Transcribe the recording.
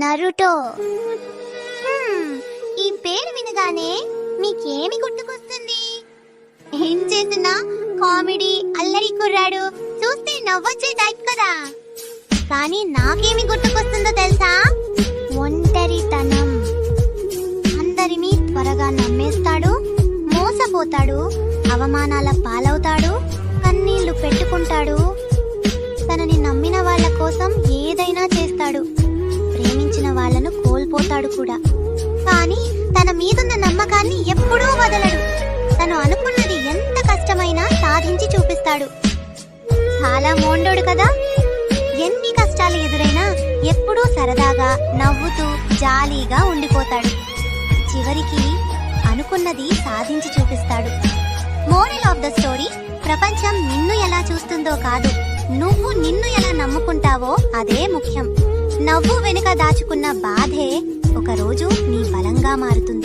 Naruto. ఈ పేరు వినగానే మీకేమి గుర్తుకొస్తుంది? ఏం చేసినా కామెడీ, అల్లరి కుర్రాడు, చూస్తే నవ్వొచ్చే టైప్ కదా. కానీ నాకేమి గుర్తుకొస్తుందో తెలుసా? ఒంటరితనం. అందరినీ త్వరగా నమ్మేస్తాడు, మోసపోతాడు, అవమానాల పాలవుతాడు, కన్నీళ్లు పెట్టుకుంటాడు. తనని నమ్మిన వాళ్ళ కోసం ఏదైనా చేస్తాడు, ప్రేమించిన వాళ్ళను కోల్పోతాడు కూడా. కానీ తన మీదున్న నమ్మకాన్ని ఎప్పుడూ వదలడు. తను అనుకున్నది ఎంత కష్టమైనా సాధించి చూపిస్తాడు. చాలా మోండోడు కదా. ఎన్ని కష్టాలు ఎదురైనా ఎప్పుడూ సరదాగా నవ్వుతూ జాలీగా ఉండిపోతాడు. చివరికి అనుకున్నది సాధించి చూపిస్తాడు. మోరల్ ఆఫ్ ద స్టోరీ: ప్రపంచం నిన్ను ఎలా చూస్తుందో కాదు, నువ్వు నిన్ను ఎలా నమ్ముకుంటావో అదే ముఖ్యం. నవ్వు వెనుక దాచుకున్న బాధే ఒకరోజు నీ బలంగా మారుతుంది.